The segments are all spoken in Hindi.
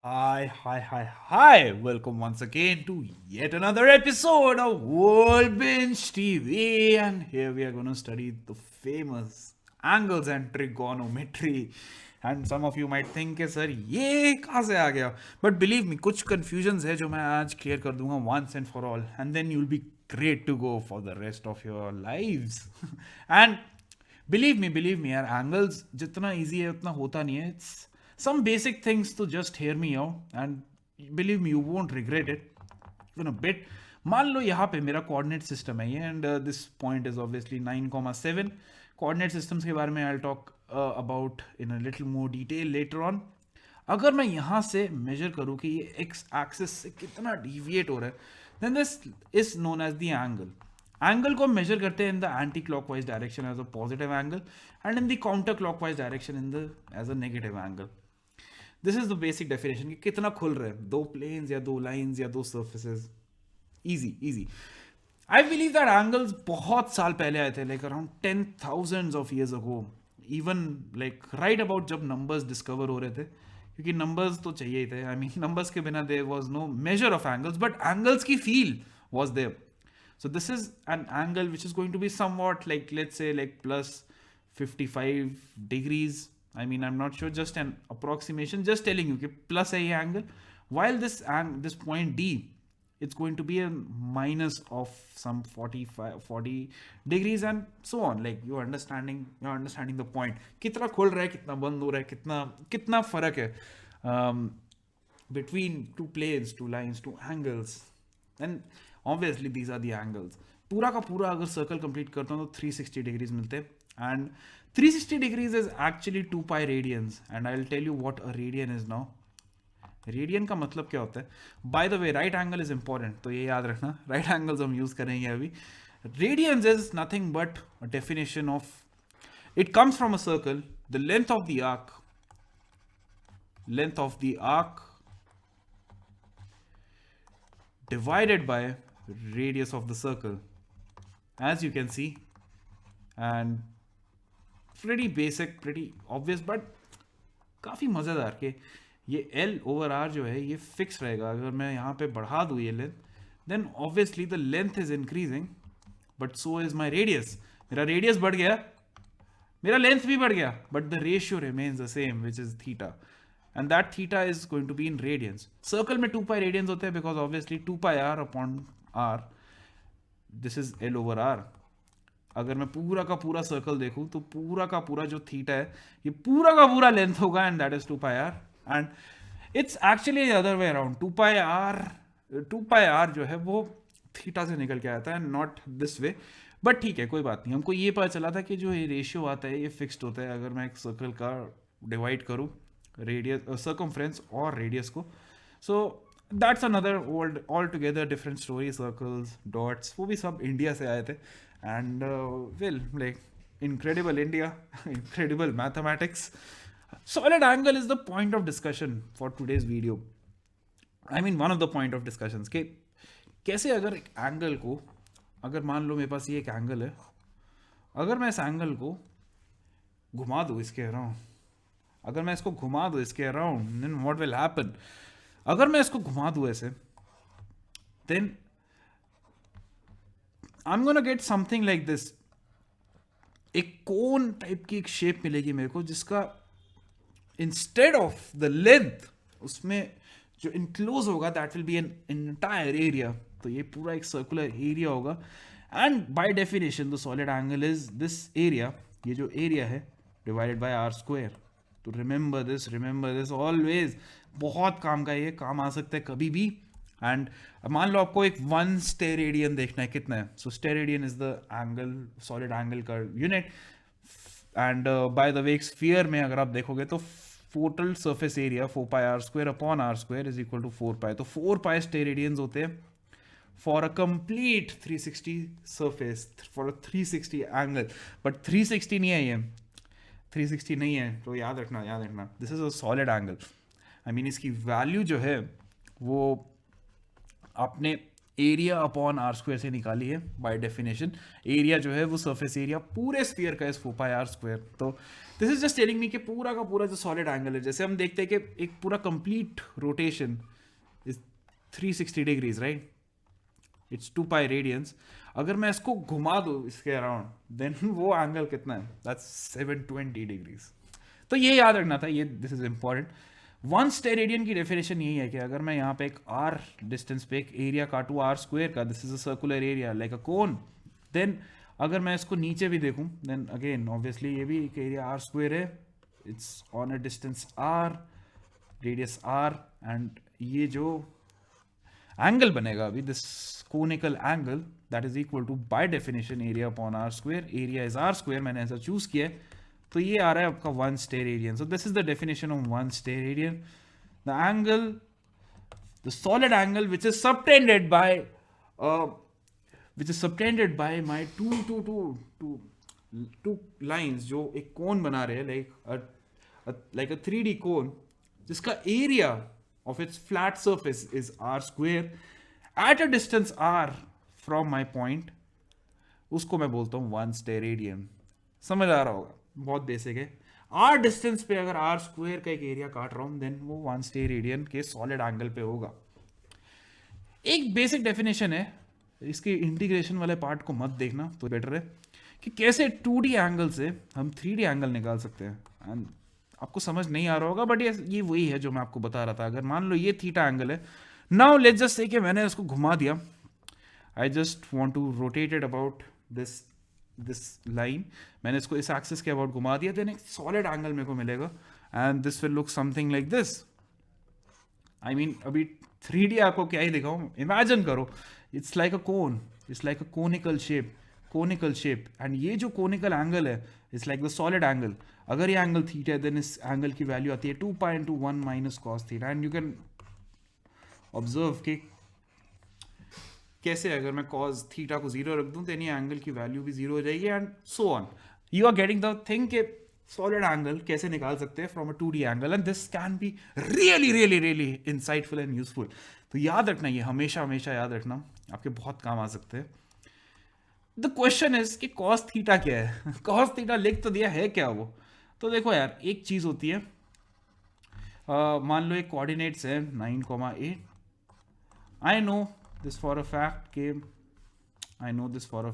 Hi. Welcome once again to yet another episode of World Bench TV. And here we are going to study the famous angles and trigonometry. And some of you might think कि सर ये कहाँ से आ गया, but believe me कुछ confusions है जो मैं आज clear कर दूंगा once and for all, and then you'll be great to go for the rest of your lives. And believe me यार, angles जितना easy है उतना होता नहीं है. It's some basic things to just hear me out, and believe me, you won't regret it even a bit. मान लो यहाँ पे मेरा कोऑर्डिनेट सिस्टम है ये, and this point is obviously 9,7. Coordinate systems के बारे में I talk about in a little more detail later on. अगर मैं यहाँ से मेजर करूँ कि ये एक्स एक्सिस से कितना डिविएट हो रहा है, then this is known as the angle. Angle को हम मेजर करते हैं in the anti clockwise direction as a positive angle, and in the counter clockwise direction in the as a negative angle. This is the basic definition कि कितना खुल रहा है, दो प्लेन्स या दो लाइंस या दो surfaces. Easy. I believe that angles बहुत साल पहले आए थे, like around 10,000 of years ago. Even like right about जब नंबर्स डिस्कवर हो रहे थे, क्योंकि नंबर्स तो चाहिए ही थे. आई मीन नंबर्स के बिना there was no measure of angles, but angles की feel was there. So this is an angle which is going to be somewhat like, let's say, like plus 55 degrees. I mean, I'm not sure, just an approximation, just telling you कि plus है ये angle. While this point D, it's going to be a minus of some 40 degrees and so on. Like you're understanding the point. कितना खुल रहा है, कितना बंद हो रहा है, कितना फर्क है between two planes, two lines, two angles. And obviously these are the angles. पूरा का पूरा अगर सर्कल कंप्लीट करता हूँ तो 360 डिग्रीज मिलते हैं, and 360 degrees is actually 2 pi radians. And I will tell you what a radian is now. Radian का मतलब क्या होता है? By the way, right angle is important, तो ये याद रखना. राइट एंगल्स हम यूज करेंगे अभी. Radiance is nothing but a definition of, it comes from a circle. The length of the arc divided by radius of the circle, as you can see. And pretty basic, pretty obvious, but काफ़ी मज़ेदार कि ये L ओवर R जो है ये फिक्स रहेगा. अगर मैं यहाँ पे बढ़ा दूँ ये length, then obviously the length is increasing, but so is my radius. मेरा रेडियस बढ़ गया, मेरा लेंथ भी बढ़ गया, but the ratio remains the same, which is theta. And that theta is going to be in radians. Circle में 2 पाई रेडियंस होते हैं, because obviously 2 pi R upon R, this is L over R. अगर मैं पूरा का पूरा सर्कल देखूं तो पूरा का पूरा जो थीटा है ये पूरा का पूरा लेंथ होगा, and that is 2 pi R. And it's actually other way around. 2 pi R जो है वो थीटा से निकल के आता है, नॉट दिस वे. बट ठीक है, कोई बात नहीं. हमको ये पता चला था कि जो ये रेशियो आता है ये फिक्स्ड होता है. अगर मैं एक सर्कल का डिवाइड करूं रेडियस, सर्कमफ्रेंस और रेडियस को, so that's another old all together different story. Circles, dots, वो भी सब इंडिया से आए थे. And well, like incredible India, incredible mathematics. Solid angle is the point of discussion for today's video. I mean, one of the point of discussions कि कैसे अगर एक एंगल को, अगर मान लो मेरे पास ये एक एंगल है, अगर मैं इस एंगल को घुमा दूँ इसके अराउंड, अगर मैं इसको घुमा दूँ इसके around, then what will happen? अगर मैं इसको घुमा दूँ ऐसे, then I am gonna get something like this. एक कोन टाइप की एक शेप मिलेगी मेरे को, जिसका इंस्टेड ऑफ द लेंथ उसमें जो इनक्लोज होगा that will be an entire area. तो ये पूरा एक सर्कुलर एरिया होगा, and by definition the solid angle is this area. ये जो एरिया है डिवाइडेड बाय आर स्क्वायर. तो रिमेंबर दिस ऑलवेज. बहुत काम का, ये काम आ सकता है कभी भी. एंड मान लो आपको एक 1 स्टेरेडियन देखना है, कितना है? So steradian is the angle, solid angle का unit. And by the way, एक स्फीयर में अगर आप देखोगे तो total surface area 4 pi r square upon are square is equal to 4 pi. तो 4 पाई स्टेरेडियंस होते हैं for a complete 360 surface, for a 360 angle. But 360 नहीं है ये, 360 नहीं है, तो याद रखना this is a solid angle. I mean इसकी वैल्यू जो है वो आपने एरिया अपॉन आर स्क्वायर से निकाली है बाय डेफिनेशन. एरिया जो है वो सरफेस एरिया पूरे स्फीयर का इज 4 पाई आर स्क्वायर. तो this is just telling me कि पूरा का पूरा जो सॉलिड एंगल है, जैसे हम देखते हैं कि एक पूरा complete rotation is 360 degrees, right? It's 2 pi radiance. अगर मैं इसको घुमा दूँ इसके अराउंड, देन वो एंगल कितना है? That's 720 degrees. तो ये याद रखना था, ये this is important. One steradian की डेफिनेशन यही है कि अगर मैं यहाँ पे एक आर डिस्टेंस पे एक एरिया काटूँ आर स्क्वायर का, this is a circular area like a cone, then अगर मैं इसको नीचे भी देखूँ, देन अगेन ऑब्वियसली ये भी एक एरिया आर स्क्वायर है. It's on a distance R, radius R, and ये जो एंगल बनेगा अभी, this conical angle, that is equal to by definition area upon are square. Area is R square, मैंने ऐसा चूज किया है, तो ये आ रहा है आपका one steradian. So this is the definition of one steradian. The angle, the solid angle which is subtended bye my two lines जो एक कोन बना रहे हैं, लाइक अ 3D कोन, जिसका area of its flat surface is r square at a distance r from my point, उसको मैं बोलता हूँ वन स्टेरेडियन. समझ आ रहा होगा, बहुत बेसिक है. r डिस्टेंस पे अगर r स्क्वायर का एक एरिया काट रहा हूँ, देन वो वन स्टेरेडियन के सॉलिड एंगल पे होगा. एक बेसिक डेफिनेशन है, इसके इंटीग्रेशन वाले पार्ट को मत देखना तो बेटर है, कि कैसे 2D एंगल से हम 3D एंगल निकाल सकते हैं. एंड आपको समझ नहीं आ रहा होगा, बट ये वही है जो मैं आपको बता रहा था. अगर मान लो ये थीटा एंगल है, नाउ लेट्स जस्ट से कि मैंने इसको घुमा दिया, I just want to rotate it about this line, मैंने इसको इस एक्सिस के अबाउट घुमा दिया, देन एक सॉलिड एंगल मेरे को मिलेगा, and this will look something like this. I mean अभी 3D आपको क्या ही दिखाऊं, इमेजिन करो, it's like a cone, it's like a conical shape, and ये जो कोनिकल एंगल है it's like the solid angle. अगर ये एंगल थीटा है, देन इस एंगल की वैल्यू आती है 2 pi into 1 minus cos theta. And you can observe कि कैसे अगर मैं कॉस थीटा को 0 रख दूं, देन ये एंगल की वैल्यू भी 0 हो जाएगी, and so on. You are getting the thing कि सॉलिड एंगल कैसे निकाल सकते हैं from a 2D angle, and this can be really insightful and useful. तो याद रखना, ये हमेशा याद रखना, आपके बहुत काम आ सकते हैं. द क्वेश्चन इज कि कॉस थीटा क्या है? कॉस थीटा लिख तो दिया है क्या वो? तो देखो यार, एक चीज होती है, मान लो एक कोऑर्डिनेट्स है 9,8. I know this for a fact कि I know this for a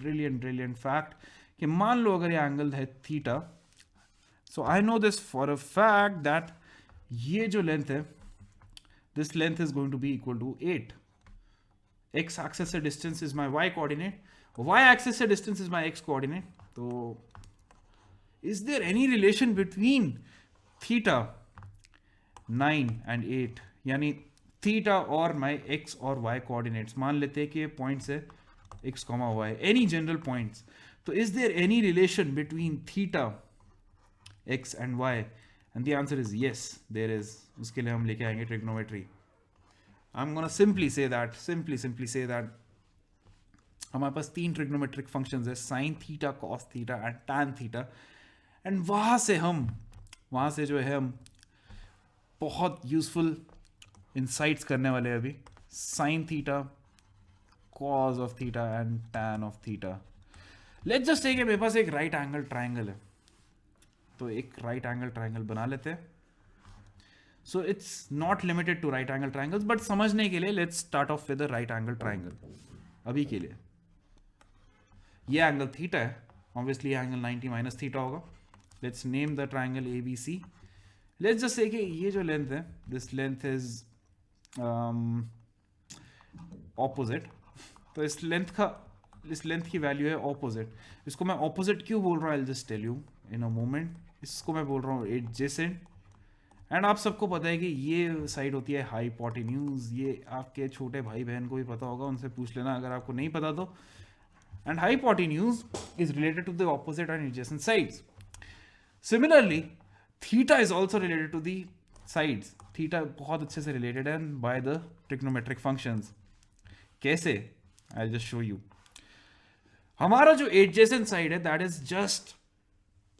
brilliant fact कि मान लो अगर ये एंगल है theta, so I know this for a fact that ये जो लेंथ है, this length is going to be equal to 8. x axis से distance is my y coordinate, y axis से distance is my x coordinate. तो is there any relation between theta 9 and 8, यानी थीटा और my x और y coordinates, मान लेते हैं कि ये पॉइंट्स है x, y, any general points. तो is there any relation between theta x and y? And the answer is yes, there is. उसके लिए हम लेके आएंगे trigonometry. I'm gonna simply say that हमारे पास 3 ट्रिग्नोमेट्रिक फंक्शंस है, sign theta, cos theta and tan theta. And वहाँ से जो है हम बहुत यूजफुल इंसाइट्स करने वाले हैं अभी. Sine theta, cos of theta and tan of theta. Let's just take, मेरे पास एक राइट एंगल ट्राइंगल है, तो एक राइट एंगल ट्राइंगल बना लेते हैं. So it's not limited to right angle triangles, but समझने के लिए let's start off with the right angle triangle. अभी के लिए ये एंगल थीटा है, ऑब्वियसली एंगल 90 माइनस थीटा होगा. Let's name the triangle ABC. Let's just say कि ये जो लेंथ है, दिस लेंथ इज ऑपोजिट. तो इस लेंथ की वैल्यू है ऑपोजिट. इसको मैं ऑपोजिट क्यों बोल रहा हूँ, I will just tell you in a moment. इसको मैं बोल रहा हूँ एडजेसेंट. एंड आप सबको पता है कि ये साइड होती है हाइपोटेन्यूज. ये आपके छोटे भाई बहन को भी पता होगा, उनसे पूछ लेना अगर आपको नहीं पता तो. And hypotenuse is related to the opposite and adjacent sides. Similarly theta is also related to the sides. Theta बहुत अच्छे से रिलेटेड है बाय द ट्रिग्नोमेट्रिक फंक्शंस. कैसे? I will just show you. हमारा जो एडजेसेंट साइड है, that is just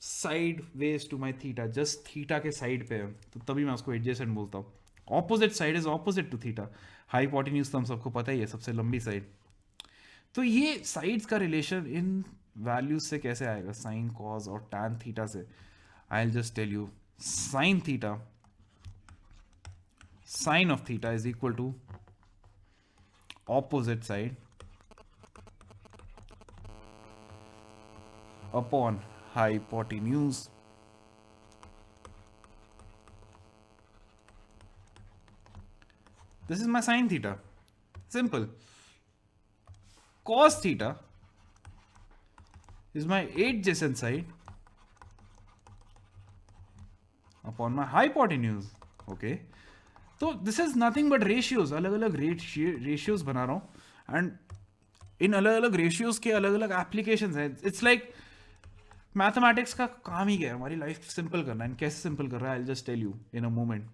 sideways to my theta, just theta के साइड पे है, तो तभी मैं उसको एडजेसेंट बोलता हूँ. Opposite side is opposite to theta. Hypotenuse तो हम सबको पता ही है, सबसे लंबी साइड. तो ये साइड्स का रिलेशन इन वैल्यूज से कैसे आएगा, साइन कॉस और टैन थीटा से. I will just tell you. Sine theta, sine of theta is equal to opposite side upon hypotenuse this is my sin theta. Simple. Cos theta is my adjacent side upon my hypotenuse. Okay. तो this is nothing but ratios. अलग अलग रेशियोज बना रहा हूँ एंड इन अलग अलग रेशियोज के अलग अलग एप्लीकेशंस हैं. इट्स लाइक मैथमेटिक्स का काम ही क्या है, हमारी लाइफ सिंपल करना है. कैसे सिंपल कर रहा है, I just tell you in a moment.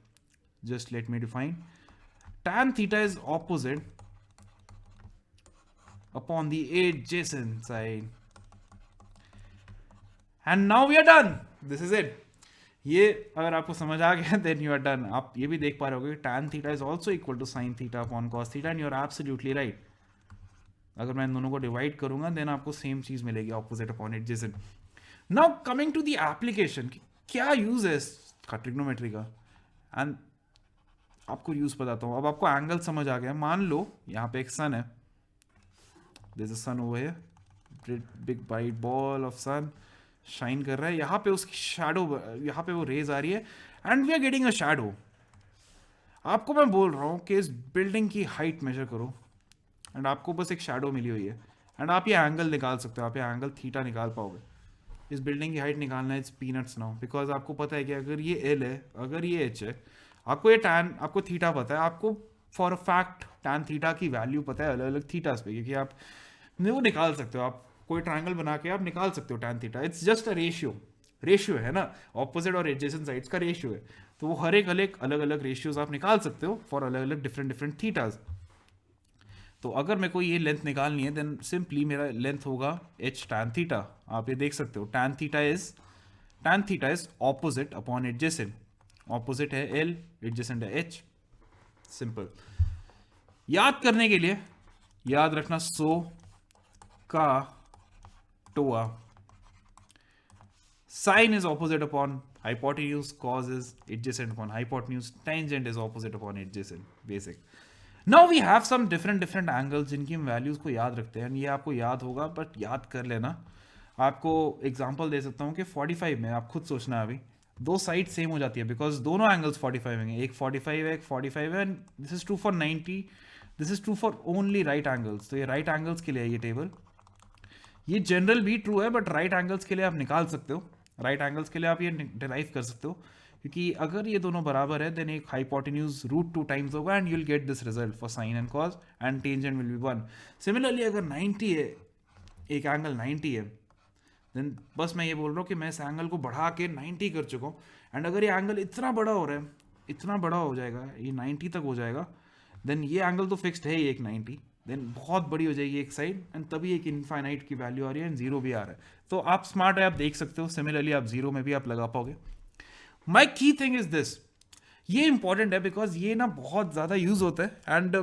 Just let me define. Tan theta is opposite upon the adjacent side and now we are done. This is it. ये अगर आपको समझ आ गया देन यू आर डन. आप ये भी देख पा रहे होगे tan theta is also equal to sine theta upon cos theta and you are absolutely right. अगर मैं इन दोनों को डिवाइड करूंगा देन आपको सेम चीज मिलेगी, opposite upon adjacent. Now coming to the application, क्या यूज है इसका ट्रिग्नोमेट्री का, एंड आपको यूज बताता हूँ. अब आपको एंगल समझ आ गया. मान लो यहाँ पे एक सन है, there is a sun over here, big bright ball of sun shine कर रहा है. यहाँ पे उसकी शैडो, यहाँ पे वो रेज आ रही है and we are getting a shadow. आपको मैं बोल रहा हूँ कि इस बिल्डिंग की हाइट मेजर करो एंड आपको बस एक शैडो मिली हुई है एंड आप ये एंगल निकाल सकते हो. आप ये एंगल थीटा निकाल पाओगे. इस बिल्डिंग की हाइट निकालना है, इट्स पीनट्स नाउ, बिकॉज आपको पता है कि अगर ये एल है, अगर ये एच है, आपको ये टैन, आपको थीटा पता है, आपको for a fact tan theta की वैल्यू पता है अलग अलग थीटास पे, क्योंकि आप वो निकाल सकते हो. आप कोई ट्रायंगल बना के आप निकाल सकते हो tan theta. It's just a ratio है ना, ऑपोजिट और एडजेसेंट साइड्स का रेशियो है. तो वो हर एक अलग अलग रेशियोज आप निकाल सकते हो फॉर अलग अलग डिफरेंट थीटाज. तो अगर मेरे को ये लेंथ निकालनी है देन सिंपली मेरा लेंथ होगा एच टैन थीटा. आप ये देख सकते हो tan theta is opposite upon adjacent. Opposite है एल, एडजेसेंट है एच. सिंपल. याद करने के लिए याद रखना सो का टोआ. Sine is opposite upon hypotenuse, cos is adjacent upon hypotenuse, tangent is opposite upon adjacent. Basic. Now we have some different angles जिनकी हम values को याद रखते हैं. ये आपको याद होगा बट याद कर लेना. आपको एग्जांपल दे सकता हूँ कि 45 में आप खुद सोचना अभी दो साइड सेम हो जाती है बिकॉज दोनों एंगल्स 45 हैं. एक 45 है, एक 45 है and this is true for 90. This is true for only right angles. तो ये राइट एंगल्स के लिए है ये टेबल. ये जनरल भी ट्रू है बट राइट एंगल्स के लिए आप निकाल सकते हो. राइट एंगल्स के लिए आप ये डिराइव कर सकते हो क्योंकि अगर ये दोनों बराबर है देन एक हाइपोटेन्यूज √2 टाइम्स होगा and you will get this result for sine and cos and tangent will be 1. Similarly अगर 90 है, एक एंगल 90 है, देन बस मैं ये बोल रहा हूँ कि मैं इस एंगल को बढ़ा के 90 कर चुका हूँ एंड अगर ये एंगल इतना बड़ा हो रहा है, इतना बड़ा हो जाएगा, ये 90 तक हो जाएगा, देन ये एंगल तो फिक्स्ड है ही एक 90, देन बहुत बड़ी हो जाएगी एक साइड एंड तभी एक इनफाइनाइट की वैल्यू आ रही है एंड जीरो भी आ रहा है. तो आप स्मार्ट है, आप देख सकते हो. सिमिलरली आप जीरो में भी आप लगा पाओगे. माई की थिंग इज दिस, ये इंपॉर्टेंट है बिकॉज ये ना बहुत ज़्यादा यूज होता है एंड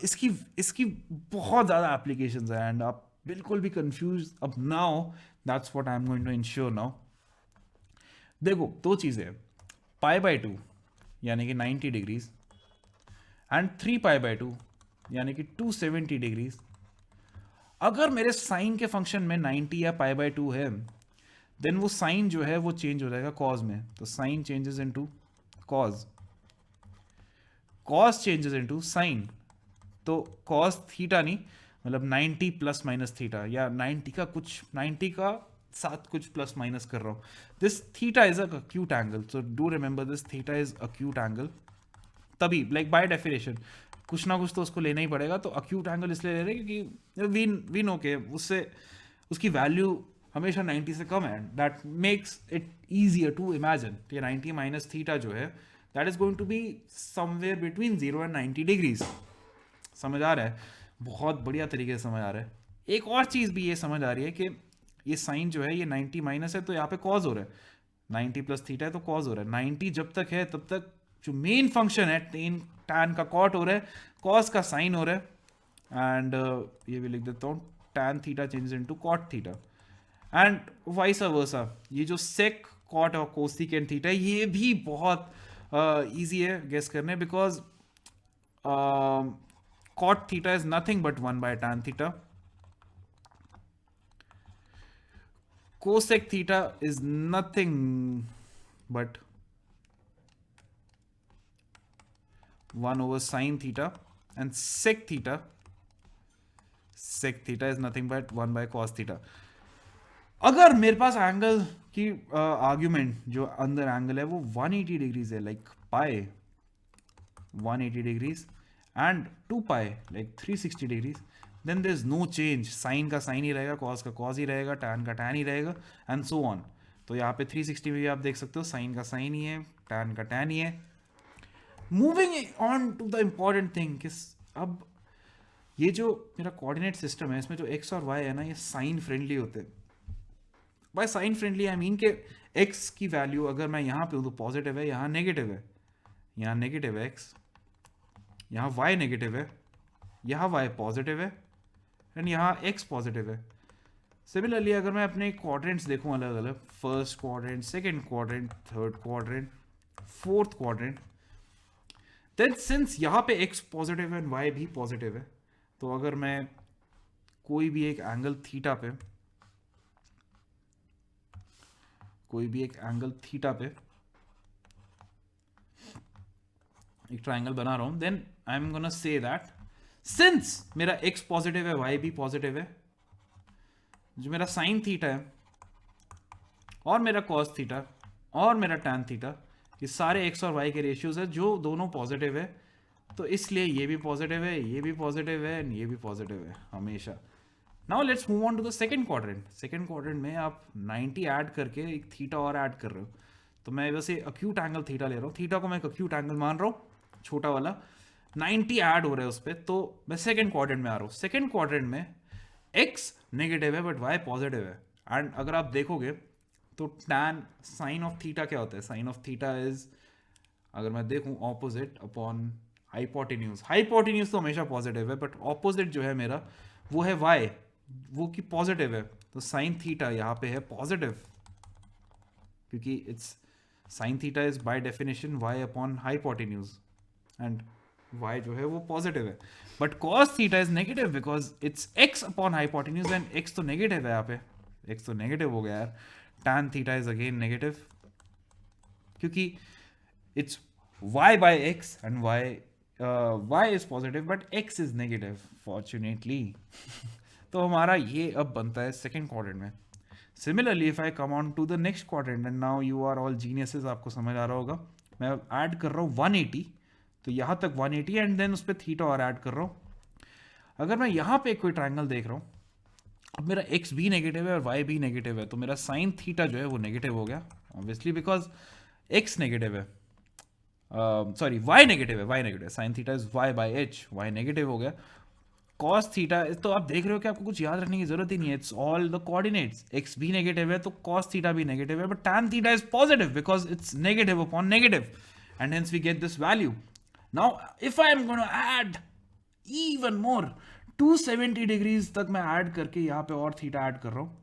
इसकी बहुत ज़्यादा एप्लीकेशंस है एंड आप बिल्कुल भी कंफ्यूज अब now. That's what I am going to ensure now. देखो दो चीज़ें हैं, π/2 यानी कि 90 डिग्रीज एंड 3π/2 यानी कि 270 डिग्रीज. अगर मेरे साइन के फंक्शन में 90 या π/2 है देन वो साइन जो है वो चेंज हो जाएगा कॉज में. तो sine changes into cos, cos changes into sine. तो कॉस थीटा नहीं, मतलब 90 प्लस माइनस थीटा या 90 का कुछ 90 का साथ कुछ प्लस माइनस कर रहा हूँ. This theta is acute angle. So do remember this theta is acute angle. तभी लाइक बाय डेफिनेशन कुछ ना कुछ तो उसको लेना ही पड़ेगा. तो अक्यूट एंगल इसलिए ले रहे हैं क्योंकि वी नो के उससे उसकी वैल्यू हमेशा 90 से कम है. That makes it easier to imagine. ये 90 माइनस थीटा जो है that is going to be somewhere between 0 and 90 degrees. समझ आ रहा है? बहुत बढ़िया तरीके से समझ आ रहा है. एक और चीज़ भी ये समझ आ रही है कि ये साइन जो है ये 90 माइनस है तो यहाँ पे कॉज हो रहा है. 90 प्लस थीटा है तो कॉज हो रहा है. 90 जब तक है तब तक जो मेन फंक्शन है, tan का कॉट हो रहा है, कॉस का साइन हो रहा है, एंड ये भी लिख देता हूँ, tan theta changes into cot theta, and vice versa. ये जो सेक कॉट और कोसिकेंट थीटा, ये भी बहुत इजी है गेस करने, because cot theta is nothing but 1/tan theta, cosec theta is nothing but 1/sin theta, and sec theta is nothing but 1/cos theta. अगर मेरे पास एंगल की आर्ग्यूमेंट जो अंदर एंगल है वो 180 डिग्रीज है, like pi 180 degrees and 2 pi like 360 degrees, then there is no change, sine का साइन ही रहेगा, कॉस का कॉस ही रहेगा, टैन का टैन ही रहेगा, एंड सो ऑन। तो यहाँ पे 360 भी आप देख सकते हो, साइन का साइन ही है, टैन का टैन ही है। Moving on to the important thing, किस अब ये जो मेरा कोऑर्डिनेट सिस्टम है, इसमें जो एक्स और वाई है ना, ये साइन फ्रेंडली होते हैं। By sine friendly I mean के एक्स की वैल्यू अगर मैं यहाँ पे हूँ तो पॉजिटिव है, यहाँ नेगेटिव है, यहाँ नेगेटिव है एक्स, यहाँ वाई नेगेटिव है, यहाँ वाई पॉजिटिव है, एंड यहाँ एक्स पॉजिटिव है। सिमिलरली अगर मैं अपने क्वाड्रेंट्स देखूँ अलग अलग, first quadrant, second quadrant, third quadrant, fourth quadrant, then since यहाँ पे एक्स पॉजिटिव है एंड वाई भी पॉजिटिव है, तो अगर मैं कोई भी एक एंगल थीटा पे एक ट्राइंगल बना रहा हूं, then I am gonna say that since मेरा x पॉजिटिव है, y भी पॉजिटिव है, जो मेरा साइन थीटा है और मेरा कॉस थीटा और मेरा टैन थीटा, ये सारे x और y के रेशियोज है जो दोनों पॉजिटिव है, तो इसलिए ये भी पॉजिटिव है, ये भी पॉजिटिव है, एंड ये भी पॉजिटिव है हमेशा। Now let's move on to the second quadrant. Second quadrant में आप 90 ऐड करके एक थीटा और ऐड कर रहे हो, तो मैं वैसे अक्यूट एंगल थीटा ले रहा हूँ, थीटा को मैं एक अक्यूट एंगल मान रहा हूँ, छोटा वाला 90 ऐड हो रहा है उस पर, तो मैं सेकंड क्वाड्रेंट में आ रहा हूँ। सेकंड क्वाड्रेंट में x नेगेटिव है बट y पॉजिटिव है, एंड अगर आप देखोगे तो टैन साइन ऑफ थीटा क्या होता है, साइन ऑफ थीटा इज, अगर मैं देखूं, ऑपोजिट अपॉन हाइपोटेन्यूज। हाइपोटेन्यूज तो हमेशा पॉजिटिव है, बट ऑपोजिट जो है मेरा वो है y, वो की पॉजिटिव है, तो साइन थीटा यहाँ पे है पॉजिटिव, क्योंकि it's sign theta is by definition y upon hypotenuse, and y जो है वो पॉजिटिव है, but cos theta is negative because it's x upon hypotenuse, and x तो नेगेटिव है, यहाँ पे x तो नेगेटिव हो गया यार, tan theta is again negative, क्योंकि it's y by x and y is positive but x is negative fortunately। तो हमारा ये अब बनता है सेकेंड क्वाड्रेंट में। Similarly if I come on to the next quadrant, and now you are all geniuses, आपको समझ आ रहा होगा, मैं ऐड कर रहा हूँ 180, तो यहाँ तक 180 एंड देन उस पर थीटा और ऐड कर रहा हूँ। अगर मैं यहाँ पे कोई ट्राइंगल देख रहा हूँ, अब मेरा x भी नेगेटिव है और y भी नेगेटिव है, तो मेरा साइन थीटा जो है वो नेगेटिव हो गया ऑब्वियसली, बिकॉज x नेगेटिव है, सॉरी y नेगेटिव है, sign theta is y by H, y negative हो गया। कॉस थीटा, तो आप देख रहे हो कि आपको कुछ याद रखने की जरूरत ही नहीं है, it's all the coordinates, x भी नेगेटिव है तो कॉस थीटा भी नेगेटिव है, but tan theta is positive because it's negative upon negative, and hence we get this value. Now if I am gonna add even more 270 degrees तक मैं ऐड करके यहाँ पे और थीटा ऐड कर रहा हूँ,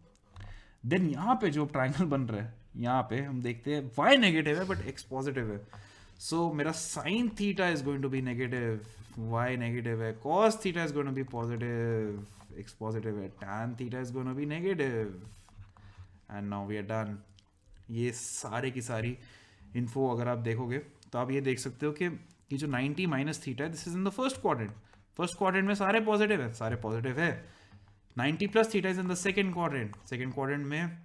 देन यहाँ पे जो ट्राइंगल बन रहा है, यहाँ पे हम देखते हैं y नेगेटिव है बट x पॉजिटिव है, सो मेरा sine theta is going to be negative, y negative है, cos theta is going to be positive, x positive है, tan theta is going to be negative, and now we are done. ये सारे की सारी इन्फो अगर आप देखोगे तो आप ये देख सकते हो कि ये जो 90 माइनस थीटा है, this is in the first quadrant. First quadrant में सारे पॉजिटिव है, 90 plus theta is in the second quadrant. Second quadrant में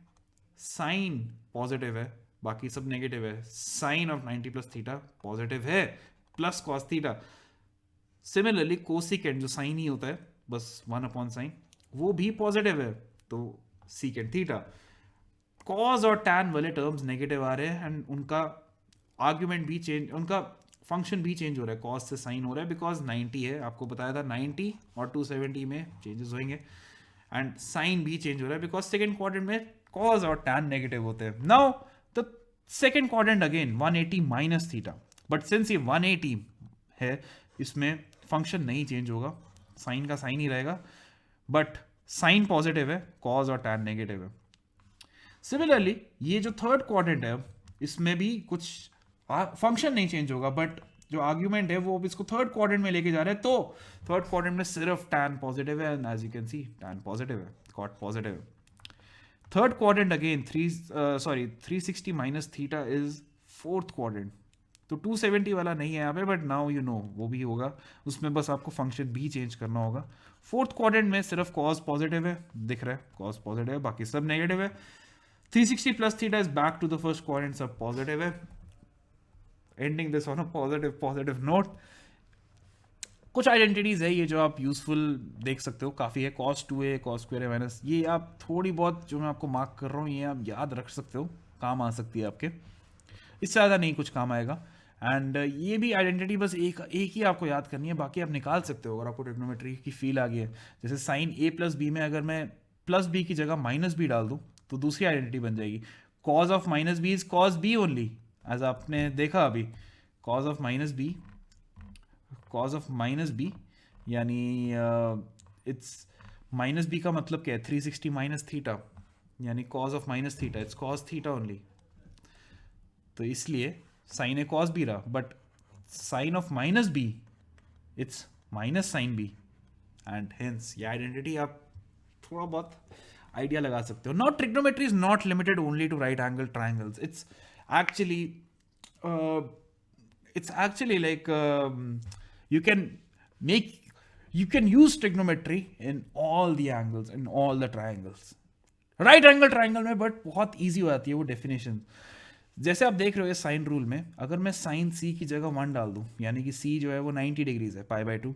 साइन पॉजिटिव है, बाकी सब नेगेटिव है, sine of 90 plus theta positive है, plus cos theta. Similarly cosecant जो साइन ही होता है, बस 1 अपॉन साइन, वो भी पॉजिटिव है, तो सीकेंट थीटा। कॉस और टैन वाले टर्म्स नेगेटिव आ रहे हैं, एंड उनका आर्ग्यूमेंट भी चेंज, उनका फंक्शन भी चेंज हो रहा है, कॉस से साइन हो रहा है, बिकॉज 90 है, आपको बताया था 90 और 270 में चेंजेस होंगे, एंड साइन भी चेंज हो रहा है बिकॉज सेकेंड क्वाड्रेंट में कॉस और टैन नेगेटिव होते हैं। Now the second quadrant again 180 minus theta, but since ये 180 है, इसमें फंक्शन नहीं चेंज होगा, साइन का साइन ही रहेगा, बट साइन पॉजिटिव है, कॉज और टैन नेगेटिव है। सिमिलरली ये जो थर्ड क्वाड्रेंट है, इसमें भी कुछ फंक्शन नहीं चेंज होगा, बट जो आर्ग्यूमेंट है वो अब इसको थर्ड क्वाड्रेंट में लेके जा रहे हैं, तो थर्ड क्वाड्रेंट में सिर्फ टैन पॉजिटिव है, and as you can see tan positive है, कॉट पॉजिटिव है। Third quadrant again 360 minus theta is fourth quadrant, तो 270 वाला नहीं है यहाँ पे, बट नाउ यू नो वो भी होगा, उसमें बस आपको फंक्शन भी चेंज करना होगा। फोर्थ क्वाड्रेंट में सिर्फ कॉज पॉजिटिव है, दिख रहा है कॉज पॉजिटिव है, बाकी सब नेगेटिव है। 360 plus theta is back to the first quadrant, सब पॉजिटिव है। Ending this on a positive note. कुछ आइडेंटिटीज है ये जो आप यूजफुल देख सकते हो, काफ़ी है, cos 2a cos स्क्वायर है माइनस, ये आप थोड़ी बहुत जो मैं आपको मार्क कर रहा हूँ ये आप याद रख सकते हो, काम आ सकती है आपके, इससे ज़्यादा नहीं कुछ काम आएगा। एंड ये भी आइडेंटिटी बस एक ही आपको याद करनी है, बाकी आप निकाल सकते हो अगर आपको ट्रिग्नोमेट्री की फील आ गई है। जैसे साइन a प्लस बी में अगर मैं प्लस बी की जगह माइनस बी डाल दूँ तो दूसरी आइडेंटिटी बन जाएगी, cos of minus B is cos B only, as आपने देखा अभी, cos of minus B, cos of minus B यानी इट्स माइनस बी का मतलब क्या है, 360 माइनस थीटा, यानी cos of minus theta it's cos theta only, तो इसलिए साइन ए कॉस बी रहा, but sine of minus B it's minus sine B, and hence ये आइडेंटिटी आप थोड़ा बहुत आइडिया लगा सकते हो। Now trigonometry is not limited only to right angle triangles, it's actually like you can make you can use trigonometry in all the angles, in all the triangles, right angle triangle में, बट बहुत ईजी हो जाती है वो डेफिनेशन। जैसे आप देख रहे हो साइन रूल में, अगर मैं साइन सी की जगह 1 डाल दूं, यानी कि सी जो है वो 90 डिग्रीज है, π/2,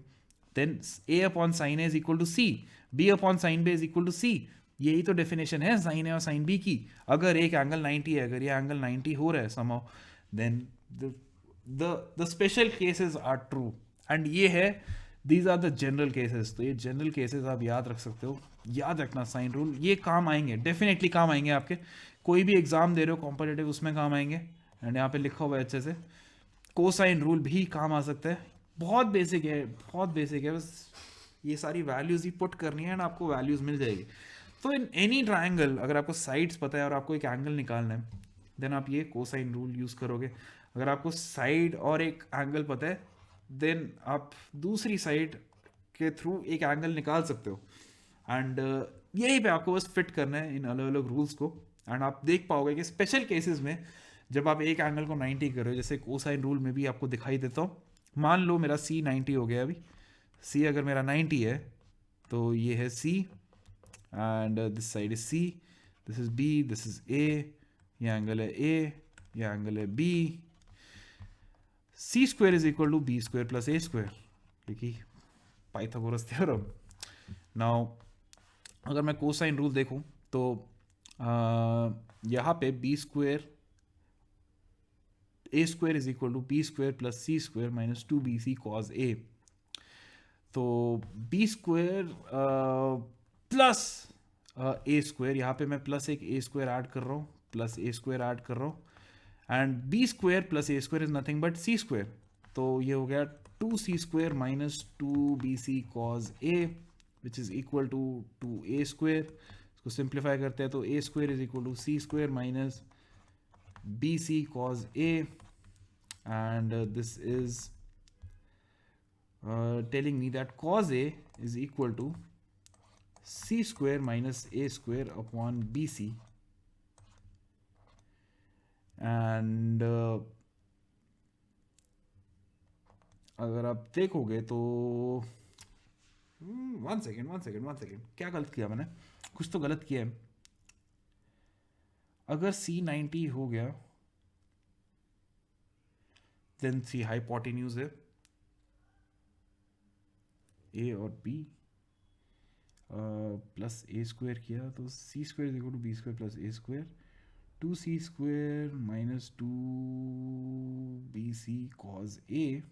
then a upon sine A is equal to C, b upon sine B is equal to C, यही तो डेफिनेशन है साइन ए और साइन बी की। अगर एक एंगल 90 है, अगर ये एंगल 90 हो रहा है somehow, then the special cases are true, and ये है these are the general cases. तो ये जनरल केसेस आप याद रख सकते हो, याद रखना साइन रूल, ये काम आएंगे, डेफिनेटली काम आएंगे आपके, कोई भी एग्जाम दे रहे हो कॉम्पिटिटिव उसमें काम आएंगे। एंड यहाँ पे लिखा हुआ है अच्छे से, कोसाइन रूल भी काम आ सकता है, बहुत बेसिक है, बहुत बेसिक है, बस ये सारी वैल्यूज ही पुट करनी है एंड आपको वैल्यूज मिल जाएगी। तो इन एनी ट्राइंगल अगर आपको साइड्स पता है और आपको एक एंगल निकालना है, देन आप ये कोसाइन रूल यूज़ करोगे। अगर आपको साइड और एक एंगल पता है, देन आप दूसरी साइड के थ्रू एक एंगल निकाल सकते हो, एंड यही पे आपको बस फिट करना है इन अलग अलग रूल्स को। एंड आप देख पाओगे कि स्पेशल केसेस में जब आप एक एंगल को 90 कर रहे हो, जैसे कोसाइन रूल में भी आपको दिखाई देता हूँ, मान लो मेरा सी 90 हो गया, अभी सी अगर मेरा 90 है तो ये है C, and this side is C, this is B, this is A, ये एंगल है ए, ये एंगल है B, C square is equal to B square plus A square, क्योंकि पाइथागोरस थ्योरम। नाउ अगर मैं कोसाइन रूल देखूं तो यहाँ पे B square A square is equal to B square plus C square minus 2bc cos A, तो B square plus A square, यहाँ पे मैं प्लस एक ए स्क्वायर ऐड कर रहा हूँ, प्लस ए स्क्वायर ऐड कर रहा हूँ, and B square plus A square is nothing but C square, तो ये हो गया 2c square minus 2bc cos A which is equal to 2a square. इसको सिंप्लीफाई करते हैं तो A square is equal to C square minus bc cos a, and this is telling me that cos a is equal to c square minus a square upon bc, and अगर आप देखोगे तो वन सेकेंड, क्या गलत किया मैंने, कुछ तो गलत किया है। अगर C90 हो गया देन C हाइपोटेन्यूज है, A और B प्लस ए स्क्वायर किया तो C square equal to B square plus A square, 2c square minus 2bc cos A,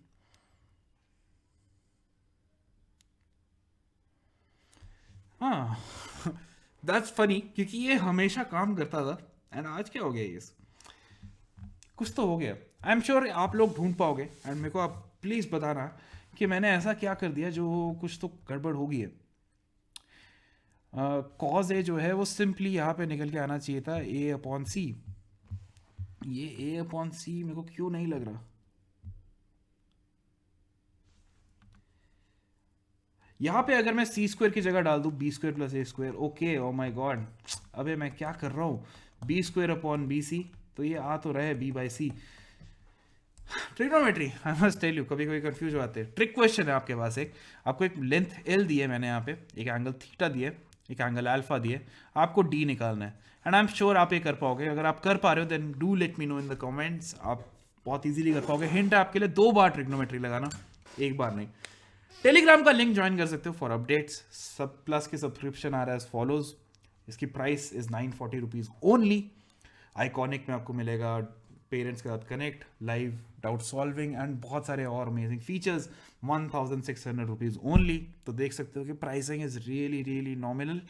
हाँ दैट्स फनी क्योंकि ये हमेशा काम करता था, एंड आज क्या हो गया ये, कुछ तो हो गया। आई एम श्योर आप लोग ढूंढ पाओगे एंड मेरे को आप प्लीज़ बताना कि मैंने ऐसा क्या कर दिया जो कुछ तो गड़बड़ हो गई है। कॉज ए जो है वो सिंपली यहाँ पे निकल के आना चाहिए था ए अपॉन सी। ये ए अपॉन सी मेरे को क्यों नहीं लग रहा। यहाँ पे अगर मैं सी स्क्वायर की जगह डाल दूँ B square plus A square, okay oh my God, अबे मैं क्या कर रहा हूँ, B square upon B C, तो ये आ तो रहे B by C. Trigonometry I must tell you कभी कभी कंफ्यूज हो जाते हैं। ट्रिक क्वेश्चन है आपके पास, एक आपको एक लेंथ एल दी है मैंने यहाँ पे, एक एंगल थीटा दिए, एक एंगल अल्फा दिए, आपको डी निकालना है एंड आई एम श्योर आप ये कर पाओगे। अगर आप कर पा रहे हो then do let me know in the comments, आप बहुत इजीली कर पाओगे। हिंट है आपके लिए, 2 बार ट्रिग्नोमेट्री लगाना, एक बार नहीं। टेलीग्राम का लिंक ज्वाइन कर सकते हो फॉर अपडेट्स। सब प्लस के सब्सक्रिप्शन आ रहा है फॉलोज, इसकी price is 940 rupees only. Iconic में आपको मिलेगा पेरेंट्स के साथ connect, live doubt solving and बहुत सारे और अमेजिंग फीचर्स, 1600 रुपीज़ ओनली। तो देख सकते हो कि pricing is really really nominal,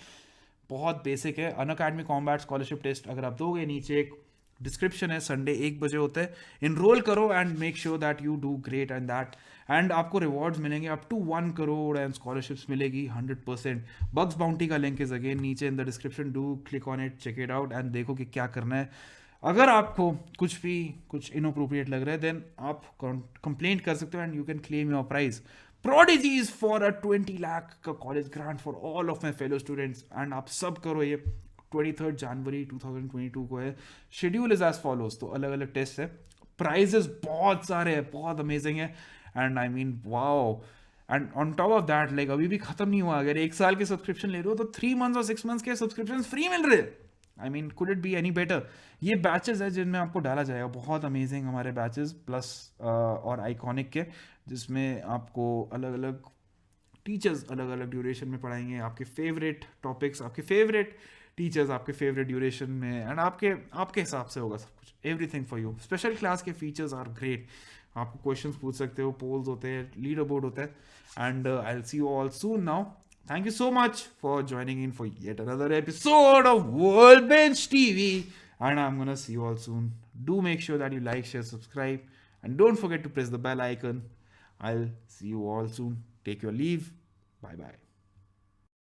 बहुत बेसिक है। अनअकैडमी कॉम्बैट स्कॉलरशिप टेस्ट अगर आप दोगे, नीचे एक डिस्क्रिप्शन है, संडे 1 बजे होता है, इनरोल करो and make sure that you do great and that, and आपको रिवॉर्ड्स मिलेंगे up to 1 crore and scholarships मिलेगी 100%। बग्स बाउंटी का लिंक इज अगेन नीचे in the description, do click on it, check it out and देखो कि क्या करना है। अगर आपको कुछ इनअप्रोप्रिएट लग रहा है देन आप कंप्लेंट कर सकते हो and you can claim your prize. Prodigies for a 20 lakh का college grant for all of my fellow students, and आप सब करो ये। 23 जनवरी 2022 को है। शेड्यूल इज एज फॉलोज, तो अलग अलग टेस्ट है, प्राइजेस बहुत सारे हैं, बहुत अमेजिंग है and I mean wow. And on top of that like अभी भी खत्म नहीं हुआ, अगर 1 साल के सब्सक्रिप्शन ले रहे हो तो 3 मंथ्स और 6 मंथ्स के सब्सक्रिप्शन फ्री मिल रहे हैं। I mean could it be any better. ये बैचेस है जिनमें आपको डाला जाएगा, बहुत अमेजिंग हमारे बैचेस प्लस और आइकॉनिक के, जिसमें आपको अलग अलग टीचर्स अलग अलग ड्यूरेशन में पढ़ाएंगे, आपके फेवरेट टॉपिक्स, आपके फेवरेट टीचर्स, आपके फेवरेट ड्यूरेशन में, एंड आपके हिसाब से होगा सब कुछ, everything for you. Special class के फीचर्स आर ग्रेट, आपको क्वेश्चंस पूछ सकते हो, पोल्स होते हैं, लीडर बोर्ड होता है and I will see you all soon now. Thank you so much for joining in for yet another episode of Worldbench TV. And I'm gonna see you all soon. Do make sure that you like, share, subscribe, and don't forget to press the bell icon. I'll see you all soon. Take your leave. Bye bye.